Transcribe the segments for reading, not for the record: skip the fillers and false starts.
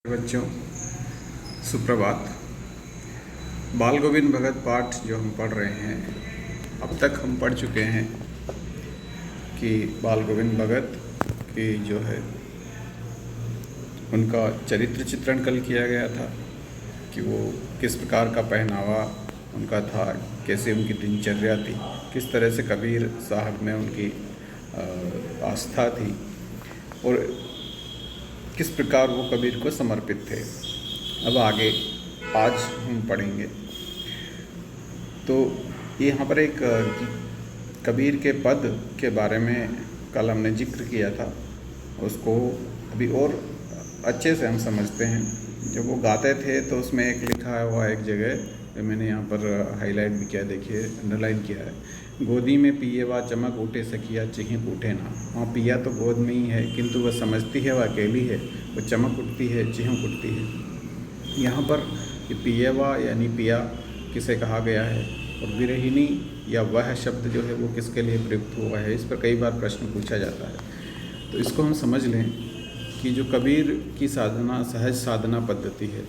बच्चों, सुप्रभात। बाल गोविंद भगत पाठ जो हम पढ़ रहे हैं, अब तक हम पढ़ चुके हैं कि बाल गोविंद भगत की जो है उनका चरित्र चित्रण कल किया गया था कि वो किस प्रकार का पहनावा उनका था, कैसे उनकी दिनचर्या थी, किस तरह से कबीर साहब में उनकी आस्था थी और किस प्रकार वो कबीर को समर्पित थे। अब आगे आज हम पढ़ेंगे। तो यहाँ पर एक कबीर के पद के बारे में कल हमने जिक्र किया था, उसको अभी और अच्छे से हम समझते हैं। जब वो गाते थे तो उसमें एक लिखा हुआ एक जगह मैंने यहाँ पर हाईलाइट भी किया, देखिए अंडरलाइन किया है, गोदी में पिए वा चमक उठे सखिया चिहिक उठे ना। हाँ, पिया तो गोद में ही है, किंतु वह समझती है वह अकेली है, वो चमक उठती है, चिहिक उठती है। यहाँ पर पिएवा यानी पिया किसे कहा गया है और विरहिणी या वह शब्द जो है वो किसके लिए प्रयुक्त हुआ है, इस पर कई बार प्रश्न पूछा जाता है। तो इसको हम समझ लें कि जो कबीर की साधना सहज साधना पद्धति है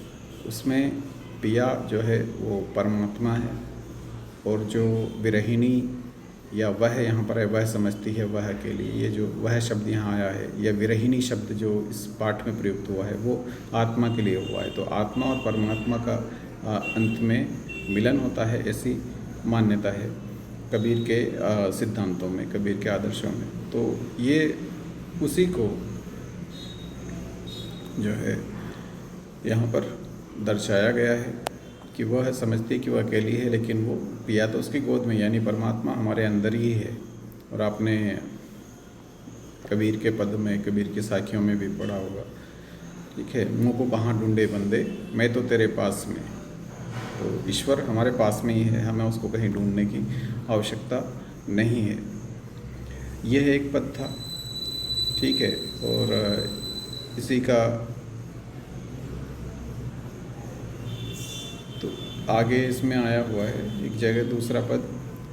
उसमें पिया जो है वो परमात्मा है और जो विरहिणी या वह यहाँ पर है वह समझती है वह के लिए, ये जो वह शब्द यहाँ आया है या विरहिणी शब्द जो इस पाठ में प्रयुक्त हुआ है वो आत्मा के लिए हुआ है। तो आत्मा और परमात्मा का अंत में मिलन होता है, ऐसी मान्यता है कबीर के सिद्धांतों में, कबीर के आदर्शों में। तो ये उसी को जो है यहाँ पर दर्शाया गया है कि वह समझती कि वह अकेली है, लेकिन वो पिया तो उसकी गोद में यानी परमात्मा हमारे अंदर ही है। और आपने कबीर के पद में, कबीर की साखियों में भी पढ़ा होगा, ठीक है, मुँह को कहाँ ढूंढे बंदे, मैं तो तेरे पास में। तो ईश्वर हमारे पास में ही है, हमें उसको कहीं ढूंढने की आवश्यकता नहीं है। यह एक पद था, ठीक है। और इसी का तो आगे इसमें आया हुआ है एक जगह दूसरा पद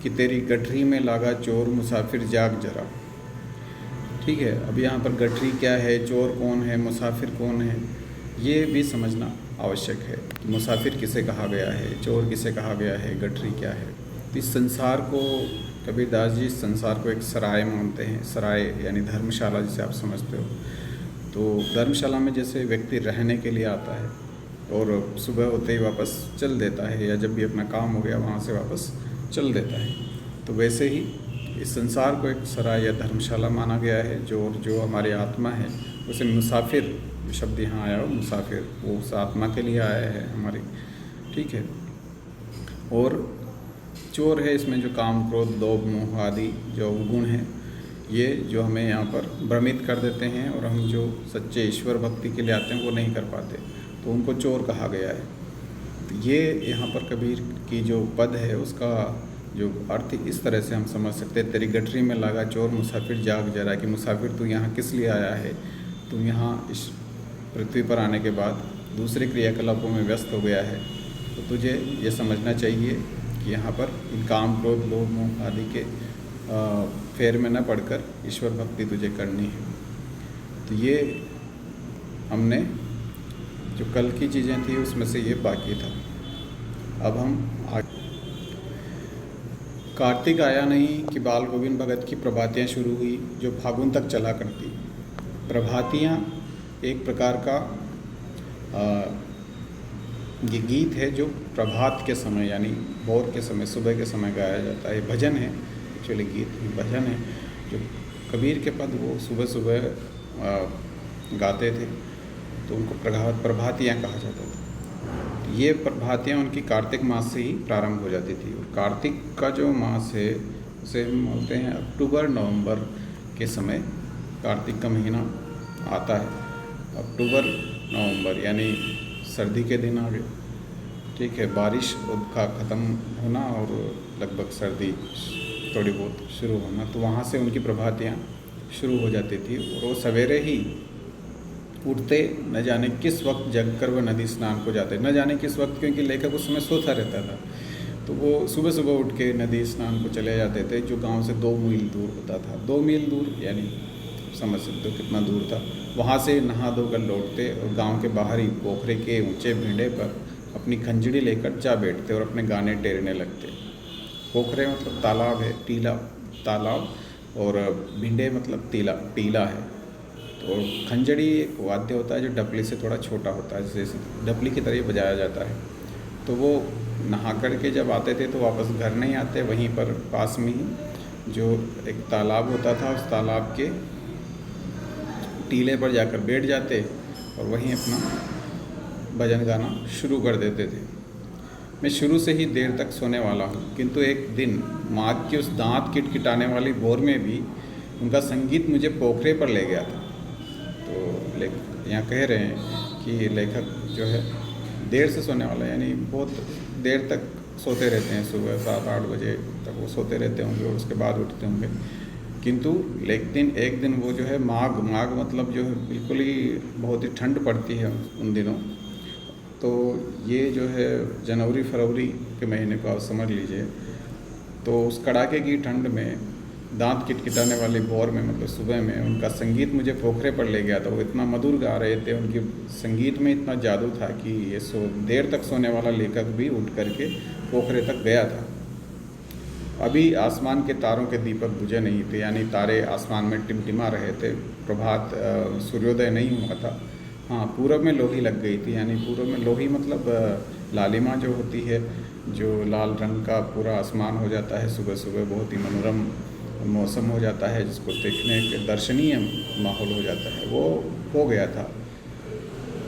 कि तेरी गठरी में लागा चोर मुसाफिर जाग जरा, ठीक है। अब यहाँ पर गठरी क्या है, चोर कौन है, मुसाफिर कौन है, ये भी समझना आवश्यक है कि मुसाफिर किसे कहा गया है, चोर किसे कहा गया है, गठरी क्या है। तो इस संसार को कबीरदास जी इस संसार को एक सराय मानते हैं। सराय यानी धर्मशाला जिसे आप समझते हो। तो धर्मशाला में जैसे व्यक्ति रहने के लिए आता है और सुबह होते ही वापस चल देता है, या जब भी अपना काम हो गया वहाँ से वापस चल देता है, तो वैसे ही इस संसार को एक सराय या धर्मशाला माना गया है। जो हमारी आत्मा है उसे मुसाफिर शब्द यहाँ आया हो, मुसाफिर वो उस आत्मा के लिए आया है हमारी, ठीक है। और चोर है इसमें जो काम क्रोध लोभ मोह आदि जो गुण हैं, ये जो हमें यहाँ पर भ्रमित कर देते हैं और हम जो सच्चे ईश्वर भक्ति के लिए आते हैं वो नहीं कर पाते, तो उनको चोर कहा गया है। तो ये यहाँ पर कबीर की जो पद है उसका जो अर्थ इस तरह से हम समझ सकते हैं, तेरी गठरी में लगा चोर मुसाफिर जाग जरा, कि मुसाफिर तू यहाँ किस लिए आया है, तुम यहाँ इस पृथ्वी पर आने के बाद दूसरे क्रियाकलापों में व्यस्त हो गया है, तो तुझे ये समझना चाहिए कि यहाँ पर इन काम क्रोध लोभ मोह आदि के फेर में न पढ़कर ईश्वर भक्ति तुझे करनी है। तो ये हमने जो कल की चीज़ें थी उसमें से ये बाकी था। अब हम कार्तिक आया नहीं कि बाल गोविंद भगत की प्रभातियाँ शुरू हुई जो फागुन तक चला करती। प्रभातियाँ एक प्रकार का ये गीत है जो प्रभात के समय यानी भोर के समय, सुबह के समय गाया जाता है। भजन है, एक्चुअली गीत भजन है। जो कबीर के पद वो सुबह सुबह गाते थे, तो उनको प्रभातियाँ कहा जाता था। ये प्रभातियाँ उनकी कार्तिक मास से ही प्रारंभ हो जाती थी। और कार्तिक का जो मास है उसे हम बोलते हैं अक्टूबर नवंबर के समय कार्तिक का महीना आता है। अक्टूबर नवंबर यानी सर्दी के दिन आ गए, ठीक है, बारिश का ख़त्म होना और लगभग सर्दी थोड़ी बहुत शुरू होना, तो वहाँ से उनकी प्रभातियाँ शुरू हो जाती थी। और वो सवेरे ही उठते, न जाने किस वक्त जगकर वह नदी स्नान को जाते, न जाने किस वक्त, क्योंकि लेखक उस समय सोता रहता था, तो वो सुबह सुबह उठ के नदी स्नान को चले जाते थे, जो गांव से 2 मील दूर होता था। 2 मील दूर यानी समझ सकते हो कितना दूर था। वहाँ से नहा धोकर लौटते और गांव के बाहर ही पोखरे के ऊंचे भिंडे पर अपनी खंजड़ी लेकर जा बैठते और अपने गाने टेरने लगते। पोखरे मतलब तालाब है, टीला तालाब, और भिंडे मतलब टीला है। तो खंजड़ी एक वाद्य होता है जो डपली से थोड़ा छोटा होता है, जैसे डपली की तरह बजाया जाता है। तो वो नहा करके जब आते थे तो वापस घर नहीं आते, वहीं पर पास में ही जो एक तालाब होता था उस तालाब के टीले पर जाकर बैठ जाते और वहीं अपना भजन गाना शुरू कर देते थे। मैं शुरू से ही देर तक सोने वाला हूँ, किंतु एक दिन माँ की उस दांत किटकिटाने वाली भोर में भी उनका संगीत मुझे पोखरे पर ले गया था। तो यहाँ कह रहे हैं कि लेखक जो है देर से सोने वाला है, यानी बहुत देर तक सोते रहते हैं, सुबह 7-8 बजे तक वो सोते रहते होंगे और उसके बाद उठते होंगे। किंतु लेकिन एक दिन वो जो है माघ मतलब जो है बिल्कुल ही बहुत ही ठंड पड़ती है उन दिनों। तो ये जो है जनवरी फरवरी के महीने को आप समझ लीजिए। तो उस कड़ाके की ठंड में दांत किटकिटाने वाली भोर में मतलब सुबह में उनका संगीत मुझे पोखरे पर ले गया था। वो इतना मधुर गा रहे थे, उनके संगीत में इतना जादू था कि ये देर तक सोने वाला लेखक भी उठ करके पोखरे तक गया था। अभी आसमान के तारों के दीपक बुझे नहीं थे, यानी तारे आसमान में टिमटिमा रहे थे। प्रभात सूर्योदय नहीं हुआ था। हाँ, पूरब में लोही लग गई थी, यानी पूरब में लोही मतलब लालिमा जो होती है, जो लाल रंग का पूरा आसमान हो जाता है सुबह सुबह, बहुत ही मनोरम मौसम हो जाता है, जिसको देखने के दर्शनीय माहौल हो जाता है, वो हो गया था।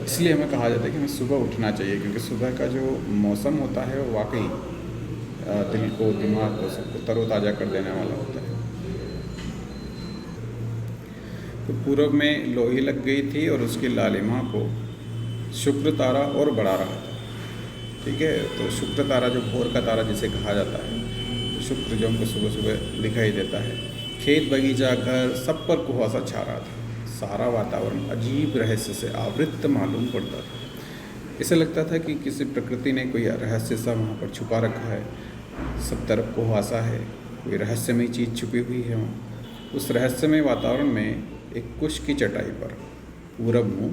इसलिए हमें कहा जाता है कि हमें सुबह उठना चाहिए, क्योंकि सुबह का जो मौसम होता है वो वाकई दिल को, दिमाग को, सबको तरोताज़ा कर देने वाला होता है। तो पूरब में लोही लग गई थी और उसकी लालिमा को शुक्र तारा और बढ़ा रहा था। ठीक है, तो शुक्र तारा जो भोर का तारा जिसे कहा जाता है, शुक्र जो हमको सुबह सुबह दिखाई देता है। खेत बगीचा घर सब पर कुहासा छा रहा था। सारा वातावरण अजीब रहस्य से आवृत मालूम पड़ता था। ऐसा लगता था कि किसी प्रकृति ने कोई रहस्य सा वहाँ पर छुपा रखा है। सब तरफ कुहासा है, कोई रहस्यमय चीज़ छुपी हुई है वहाँ। उस रहस्यमय वातावरण में एक कुश की चटाई पर पूरब मुँह,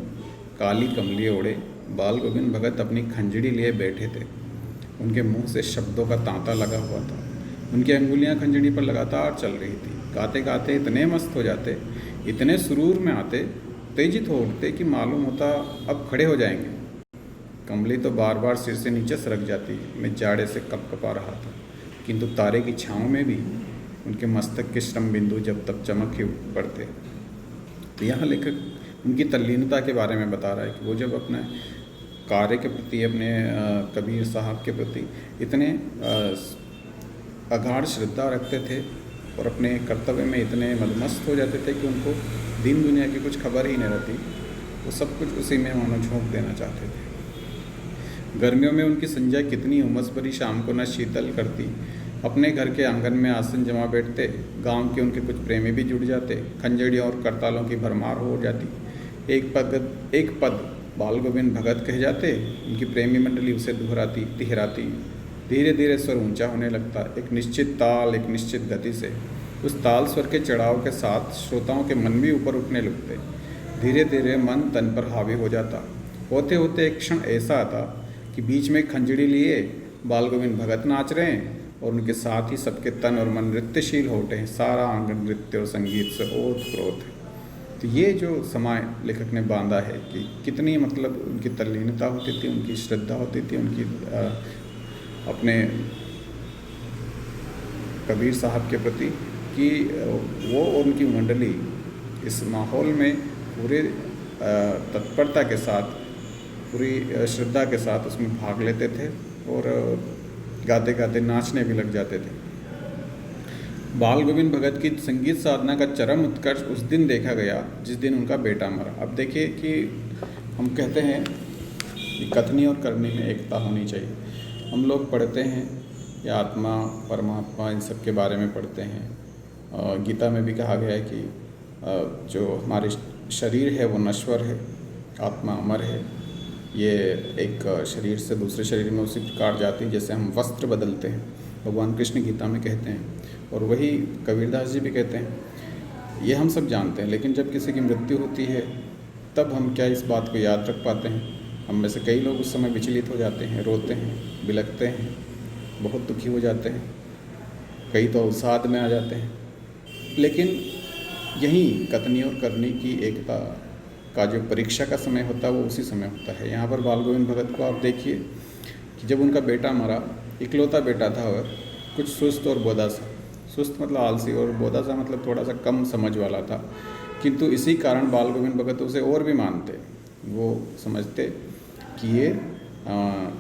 काली कमली ओढ़े बाल गोविंद भगत अपनी खंजड़ी लिए बैठे थे। उनके मुंह से शब्दों का तांता लगा हुआ था। उनकी अंगुलियां खंजड़ी पर लगातार चल रही थी। गाते गाते इतने मस्त हो जाते, इतने सुरूर में आते, उत्तेजित हो उठते कि मालूम होता अब खड़े हो जाएंगे। कमली तो बार बार सिर से नीचे सरक जाती। मैं जाड़े से कपकपा रहा था, किंतु तारे की छाँव में भी उनके मस्तक के श्रम बिंदु जब तक चमक ही पड़ते। तो यहाँ लेखक उनकी तल्लीनता के बारे में बता रहा है कि वो जब अपने कार्य के प्रति, अपने कबीर साहब के प्रति इतने अगाध श्रद्धा रखते थे और अपने कर्तव्य में इतने मदमस्त हो जाते थे कि उनको दीन दुनिया की कुछ खबर ही नहीं रहती। वो सब कुछ उसी में मानो झोंक देना चाहते थे। गर्मियों में उनकी संध्या कितनी उमस भरी शाम को न शीतल करती। अपने घर के आंगन में आसन जमा बैठते। गांव के उनके कुछ प्रेमी भी जुड़ जाते। खंजड़ियों और करतालों की भरमार हो जाती। एक पद बाल गोविंद भगत कह जाते। उनकी प्रेमी मंडली उसे दोहराती, तिहराती। धीरे धीरे स्वर ऊंचा होने लगता, एक निश्चित ताल, एक निश्चित गति से। उस ताल स्वर के चढ़ाव के साथ श्रोताओं के मन भी ऊपर उठने लगते। धीरे धीरे मन तन पर हावी हो जाता। होते होते एक क्षण ऐसा आता कि बीच में खंजड़ी लिए बाल गोविंद भगत नाच रहे हैं और उनके साथ ही सबके तन और मन नृत्यशील हो उठे हैं। सारा आंगन नृत्य और संगीत से ओत-प्रोत है। तो ये जो समय लेखक ने बांधा है कि कितनी मतलब उनकी तल्लीनता होती थी, उनकी श्रद्धा होती थी, उनकी अपने कबीर साहब के प्रति, कि वो और उनकी मंडली इस माहौल में पूरे तत्परता के साथ, पूरी श्रद्धा के साथ उसमें भाग लेते थे और गाते गाते नाचने भी लग जाते थे। बाल गोविंद भगत की संगीत साधना का चरम उत्कर्ष उस दिन देखा गया जिस दिन उनका बेटा मरा। अब देखिए कि हम कहते हैं कि कथनी और करनी में एकता होनी चाहिए। हम लोग पढ़ते हैं या आत्मा, परमात्मा, इन सब के बारे में पढ़ते हैं। गीता में भी कहा गया है कि जो हमारे शरीर है वो नश्वर है, आत्मा अमर है। ये एक शरीर से दूसरे शरीर में उसी प्रकार जाती है जैसे हम वस्त्र बदलते हैं, भगवान कृष्ण गीता में कहते हैं, और वही कबीरदास जी भी कहते हैं। ये हम सब जानते हैं, लेकिन जब किसी की मृत्यु होती है तब हम क्या इस बात को याद रख पाते हैं? हम में से कई लोग उस समय विचलित हो जाते हैं, रोते हैं, बिलखते हैं, बहुत दुखी हो जाते हैं, कई तो अवसाद में आ जाते हैं। लेकिन यही कथनी और करनी की एकता का जो परीक्षा का समय होता है वो उसी समय होता है। यहाँ पर बाल गोविंद भगत को आप देखिए कि जब उनका बेटा मरा, इकलौता बेटा था और कुछ सुस्त और बोदा सा, सुस्त मतलब आलसी और बोदा सा मतलब थोड़ा सा कम समझ वाला था, किंतु इसी कारण बाल गोविंद भगत उसे और भी मानते। वो समझते कि ये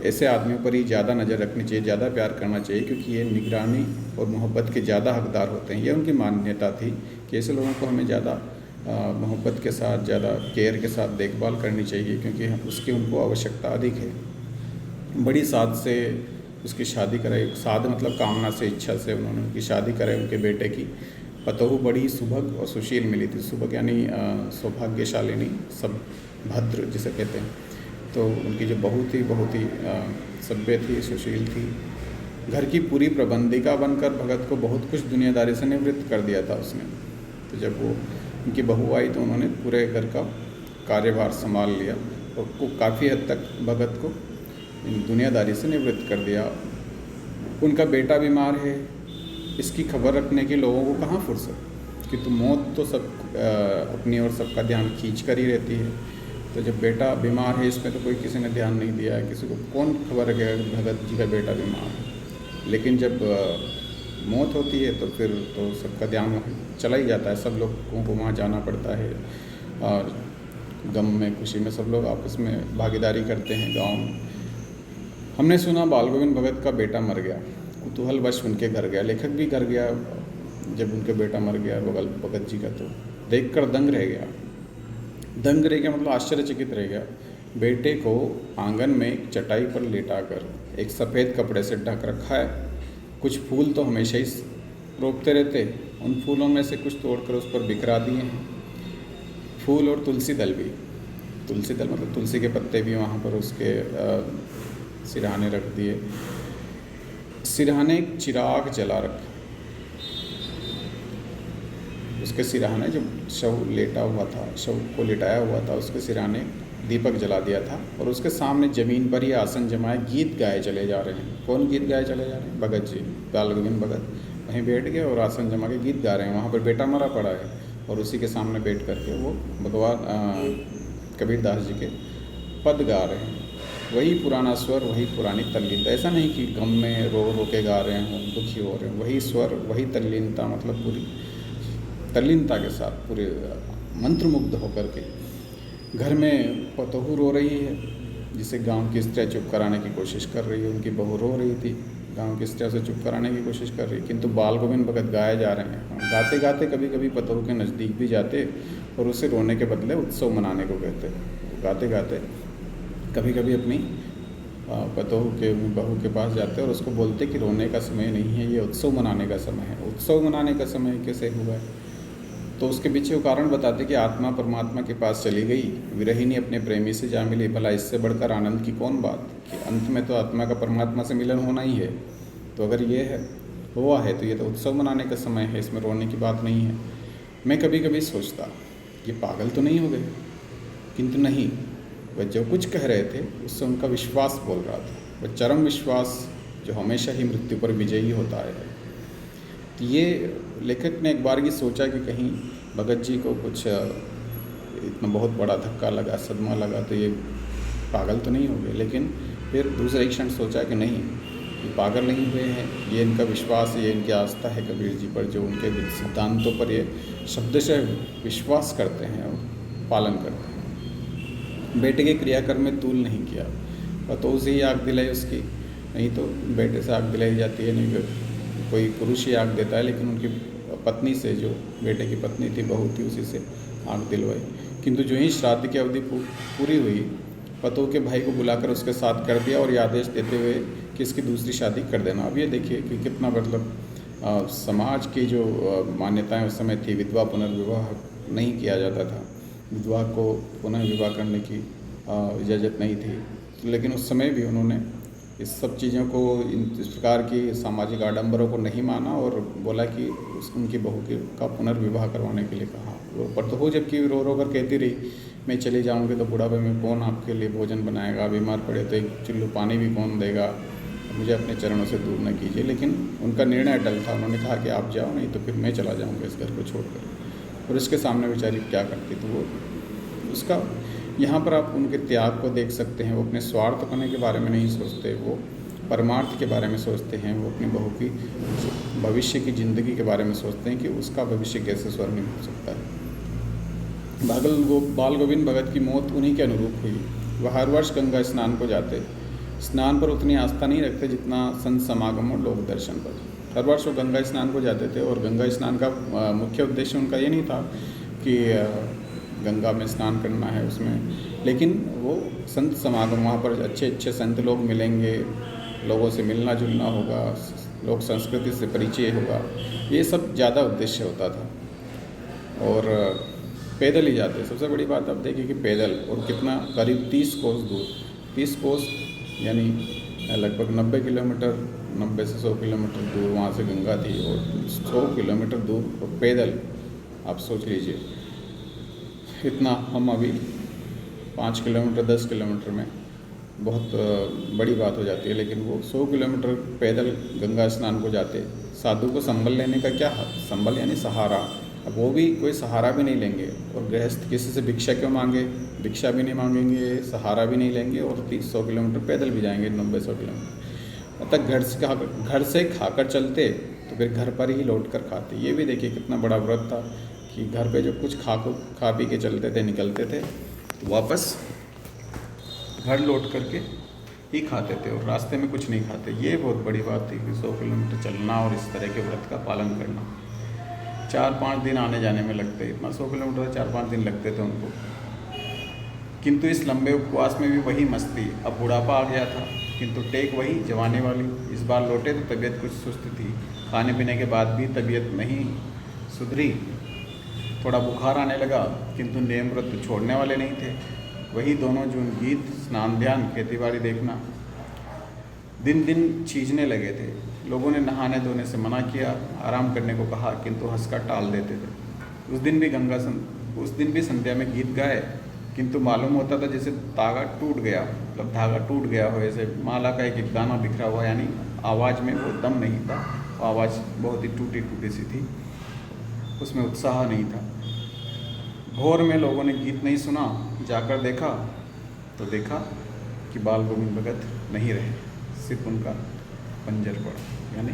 ऐसे आदमियों पर ही ज़्यादा नज़र रखनी चाहिए, ज़्यादा प्यार करना चाहिए, क्योंकि ये निगरानी और मोहब्बत के ज़्यादा हकदार होते हैं। ये उनकी मान्यता थी कि ऐसे लोगों को हमें ज़्यादा मोहब्बत के साथ, ज़्यादा केयर के साथ देखभाल करनी चाहिए, क्योंकि उसकी उनको आवश्यकता अधिक है। बड़ी साध से उसकी शादी कराई, साध मतलब कामना से, इच्छा से उन्होंने उनकी शादी कराई उनके बेटे की। पतोहू बड़ी सुभग और सुशील मिली थी। सुभग यानी सौभाग्यशालिनी, सब भद्र जिसे कहते हैं। तो उनकी जो बहू थी बहुत ही सभ्य थी, सुशील थी, घर की पूरी प्रबंधिका बनकर भगत को बहुत कुछ दुनियादारी से निवृत्त कर दिया था उसने। तो जब वो उनकी बहू आई तो उन्होंने पूरे घर का कार्यभार संभाल लिया और को काफ़ी हद तक भगत को दुनियादारी से निवृत्त कर दिया। उनका बेटा बीमार है, इसकी खबर रखने के लोगों को कहाँ फुर्सत, कि तो मौत तो सब अपनी और सबका ध्यान खींच कर ही रहती है। तो जब बेटा बीमार है इसमें तो कोई किसी ने ध्यान नहीं दिया है, किसी को कौन खबर रखेगा कि भगत जी का बेटा बीमार है। लेकिन जब मौत होती है तो फिर तो सबका ध्यान चला ही जाता है, सब लोगों को वहाँ जाना पड़ता है और गम में खुशी में सब लोग आपस में भागीदारी करते हैं गाँव में। हमने सुना बाल गोविंद भगत का बेटा मर गया, कुतूहलवश उनके घर गया, लेखक भी घर गया जब उनका बेटा मर गया भगत जी का, तो देखकर दंग रह गया। दंग रह गया मतलब आश्चर्यचकित रह गया। बेटे को आंगन में एक चटाई पर लेटाकर एक सफ़ेद कपड़े से ढक रखा है। कुछ फूल तो हमेशा ही रोकते रहते, उन फूलों में से कुछ तोड़कर उस पर बिखरा दिए हैं। फूल और तुलसी दल भी, तुलसी दल मतलब तुलसी के पत्ते भी वहाँ पर उसके सिरहाने रख दिए। सिरहाने चिराग जला रखे, उसके सिरहाने जो शव लेटा हुआ था, शव को लिटाया हुआ था, उसके सिरहाने दीपक जला दिया था और उसके सामने ज़मीन पर ही आसन जमाए गीत गाए चले जा रहे हैं। कौन गीत गाए चले जा रहे हैं? भगत जी, बाल गोविंद भगत वहीं बैठ गए और आसन जमा के गीत गा रहे हैं। वहाँ पर बेटा मरा पड़ा है और उसी के सामने बैठ करके वो भगवान कबीरदास जी के पद गा रहे हैं। वही पुराना स्वर, वही पुरानी तल्लीनता। ऐसा नहीं कि गम में रो रो के गा रहे हों, दुखी हो रहे हैं। वही स्वर, वही तल्लीनता, मतलब पूरी तल्लीनता के साथ, पूरे मंत्रमुग्ध होकर के। घर में पतोहू रो रही है, जिसे गांव की स्त्रियाँ चुप कराने की कोशिश कर रही है। उनकी बहू रो रही थी, गांव की स्त्रियों से चुप कराने की कोशिश कर रही, किंतु बाल गोविंद भगत गाए जा रहे हैं। गाते गाते कभी कभी पतोहू के नज़दीक भी जाते और उसे रोने के बदले उत्सव मनाने को कहते। गाते गाते कभी कभी अपनी पतोहू के, बहू के पास जाते और उसको बोलते कि रोने का समय नहीं है, ये उत्सव मनाने का समय है। उत्सव मनाने का समय कैसे हुआ है? तो उसके पीछे वो कारण बताते कि आत्मा परमात्मा के पास चली गई, विरहिणी अपने प्रेमी से जा मिली। भला इससे बढ़कर आनंद की कौन बात, कि अंत में तो आत्मा का परमात्मा से मिलन होना ही है। तो अगर ये है हुआ है तो ये तो उत्सव मनाने का समय है, इसमें रोने की बात नहीं है। मैं कभी कभी सोचता ये पागल तो नहीं हो गए, किंतु नहीं, वह जो कुछ कह रहे थे उससे उनका विश्वास बोल रहा था, वह चरम विश्वास जो हमेशा ही मृत्यु पर विजयी होता है। तो ये लेखक ने एक बार ये सोचा कि कहीं भगत जी को कुछ इतना बहुत बड़ा धक्का लगा, सदमा लगा, तो ये पागल तो नहीं हो गए। लेकिन फिर दूसरे क्षण सोचा कि नहीं, ये पागल नहीं हुए हैं, ये इनका विश्वास, ये इनकी आस्था है कबीर जी पर, जो उनके सिद्धांतों पर ये शब्दशः विश्वास करते हैं और पालन करते हैं। बेटे के क्रियाकर्म में तूल नहीं किया, तो उसे ही आग दिलाई उसकी, नहीं तो बेटे से आग दिलाई जाती है, नहीं कोई पुरुष ही आग देता है। लेकिन उनकी पत्नी से, जो बेटे की पत्नी थी, बहू थी, उसी से आग दिलवाई। किंतु जो ही श्राद्ध की अवधि पूरी हुई, पतों के भाई को बुलाकर उसके साथ कर दिया और ये आदेश देते हुए कि इसकी दूसरी शादी कर देना। अब ये देखिए कि कितना मतलब समाज की जो मान्यताएं उस समय थी, विधवा पुनर्विवाह नहीं किया जाता था, विधवा को पुनः विवाह करने की इजाज़त नहीं थी। लेकिन उस समय भी उन्होंने इस सब चीज़ों को, इस प्रकार की सामाजिक आडंबरों को नहीं माना और बोला कि उनकी बहू का पुनर्विवाह करवाने के लिए कहा। पर तो हो, जबकि रो रो कर कहती रही मैं चली जाऊँगी तो बुढ़ापे में कौन आपके लिए भोजन बनाएगा, बीमार पड़े तो एक चुल्लू पानी भी कौन देगा, मुझे अपने चरणों से दूर न कीजिए। लेकिन उनका निर्णय अटल था, उन्होंने कहा कि आप जाओ, नहीं तो फिर मैं चला जाऊँगा इस घर को छोड़कर। और इसके सामने बेचारी क्या करती, तो वो उसका यहाँ पर आप उनके त्याग को देख सकते हैं। वो अपने स्वार्थपने के बारे में नहीं सोचते, वो परमार्थ के बारे में सोचते हैं। वो अपनी बहू की भविष्य की ज़िंदगी के बारे में सोचते हैं कि उसका भविष्य कैसे स्वर्णिम हो सकता है। बाल गोविंद भगत की मौत उन्हीं के अनुरूप हुई। वह हर वर्ष गंगा स्नान को जाते। स्नान पर उतनी आस्था नहीं रखते जितना संत समागम और लोक दर्शन पर। हर वर्ष वो गंगा स्नान को जाते थे, और गंगा स्नान का मुख्य उद्देश्य उनका ये नहीं था कि गंगा में स्नान करना है उसमें, लेकिन वो संत समागम, वहाँ पर अच्छे अच्छे संत लोग मिलेंगे, लोगों से मिलना जुलना होगा, लोक संस्कृति से परिचय होगा, ये सब ज़्यादा उद्देश्य होता था। और पैदल ही जाते। सबसे बड़ी बात आप देखिए कि पैदल, और कितना, करीब 30 कोस दूर, 30 कोस यानी लगभग 90 किलोमीटर, 90 से 100 किलोमीटर दूर वहाँ से गंगा थी, और 100 किलोमीटर दूर और पैदल। आप सोच लीजिए, इतना हम अभी 5 किलोमीटर 10 किलोमीटर में बहुत बड़ी बात हो जाती है, लेकिन वो 100 किलोमीटर पैदल गंगा स्नान को जाते। साधु को संबल लेने का क्या हक, संबल यानी सहारा, अब वो भी कोई सहारा भी नहीं लेंगे। और गृहस्थ किसी से भिक्षा क्यों मांगे, भिक्षा भी नहीं मांगेंगे, सहारा भी नहीं लेंगे, और 100 किलोमीटर पैदल भी जाएंगे, 90-100 किलोमीटर। अब तक घर से खाकर चलते तो फिर घर पर ही लौट कर खाते। ये भी देखिए कितना बड़ा व्रत था कि घर पे जो कुछ खा पी के चलते थे, निकलते थे, तो वापस घर लौट करके ही खाते थे, और रास्ते में कुछ नहीं खाते। ये बहुत बड़ी बात थी कि 100 किलोमीटर चलना और इस तरह के व्रत का पालन करना। 4-5 दिन आने जाने में लगते, इतना 100 किलोमीटर 4-5 दिन लगते थे उनको। किंतु इस लंबे उपवास में भी वही मस्ती। अब बुढ़ापा आ गया था, किंतु टेक वही जवानी वाली। इस बार लौटे तो तबीयत कुछ सुस्त थी, खाने पीने के बाद भी तबीयत नहीं सुधरी। थोड़ा बुखार आने लगा, किंतु नियम व्रत छोड़ने वाले नहीं थे। वही दोनों जून गीत, स्नान ध्यान, खेतीबाड़ी देखना। दिन दिन छींचने लगे थे। लोगों ने नहाने धोने से मना किया, आराम करने को कहा, किंतु हंसकर टाल देते थे। उस दिन भी संध्या में गीत गाए, किंतु मालूम होता था जैसे धागा टूट गया, मतलब धागा टूट गया हो, ऐसे माला का एक दाना बिखरा हुआ, यानी आवाज़ में वो दम नहीं था, वो आवाज़ बहुत ही टूटी टूटी सी थी, उसमें उत्साह नहीं था। भोर में लोगों ने गीत नहीं सुना, जाकर देखा तो देखा कि बाल गोविंद भगत नहीं रहे, सिर्फ उनका पंजर पड़ा, यानी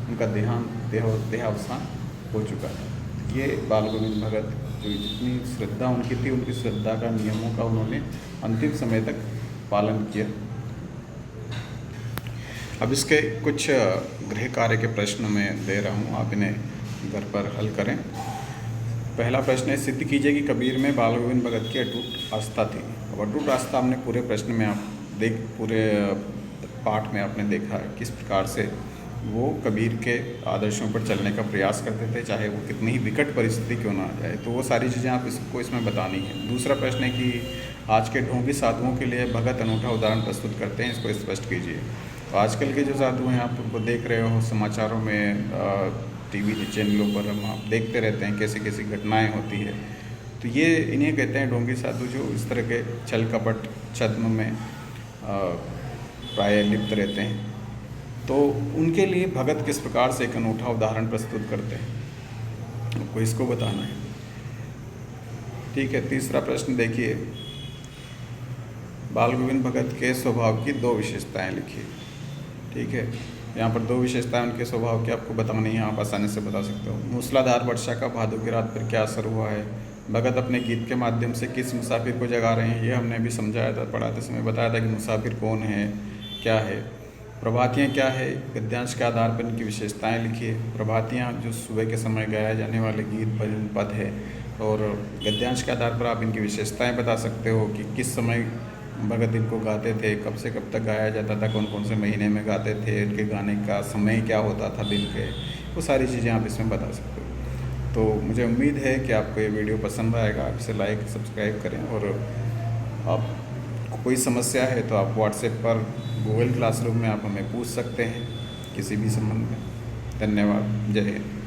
उनका देहावसान हो चुका था। ये बाल गोविंद भगत, जो जितनी श्रद्धा उनकी थी, उनकी श्रद्धा का, नियमों का उन्होंने अंतिम समय तक पालन किया। अब इसके कुछ गृह कार्य के प्रश्न मैं दे रहा हूँ, आप इन्हें घर पर हल करें। पहला प्रश्न है, सिद्ध कीजिए कि कबीर में बाल गोविंद भगत की अटूट आस्था थी। अब अटूट आस्था हमने पूरे प्रश्न में पूरे पाठ में आपने देखा है किस प्रकार से वो कबीर के आदर्शों पर चलने का प्रयास करते थे, चाहे वो कितनी ही विकट परिस्थिति क्यों ना आ जाए। तो वो सारी चीज़ें आप इसमें बतानी है। दूसरा प्रश्न है कि आज के ढोंगी साधुओं के लिए भगत अनूठा उदाहरण प्रस्तुत करते हैं, इसको स्पष्ट कीजिए। तो आजकल के जो साधु हैं, आप उनको देख रहे हो समाचारों में, टीवी चैनलों पर हम आप देखते रहते हैं कैसी कैसी घटनाएँ होती है। तो ये इन्हें कहते हैं ढोंगी साधु, जो इस तरह के छल कपट छद्म में प्राय लिप्त रहते हैं। तो उनके लिए भगत किस प्रकार से एक अनूठा उदाहरण प्रस्तुत करते हैं, आपको इसको बताना है। ठीक है, तीसरा प्रश्न देखिए, बाल गोविंद भगत के स्वभाव की 2 विशेषताएं लिखिए। ठीक है, यहाँ पर 2 विशेषताएं उनके स्वभाव की आपको बतानी है, आप आसानी से बता सकते हो। मूसलाधार वर्षा का भादों की रात पर क्या असर हुआ है, भगत अपने गीत के माध्यम से किस मुसाफिर को जगा रहे हैं, ये हमने भी समझाया था, पढ़ाते समय बताया था कि मुसाफिर कौन है, क्या है। प्रभातियाँ क्या है, गद्यांश के आधार पर इनकी विशेषताएं लिखिए। प्रभातियाँ जो सुबह के समय गाया जाने वाले गीत भजन पद है, और गद्यांश के आधार पर आप इनकी विशेषताएं बता सकते हो कि किस समय भगत इनको गाते थे, कब से कब तक गाया जाता था, कौन कौन से महीने में गाते थे, इनके गाने का समय क्या होता था दिन के, वो सारी चीज़ें आप इसमें बता सकते हो। तो मुझे उम्मीद है कि आपको ये वीडियो पसंद आएगा, आप इसे लाइक सब्सक्राइब करें, और आप कोई समस्या है तो आप व्हाट्सएप पर गूगल क्लासरूम में आप हमें पूछ सकते हैं किसी भी संबंध में। धन्यवाद, जय हिंद।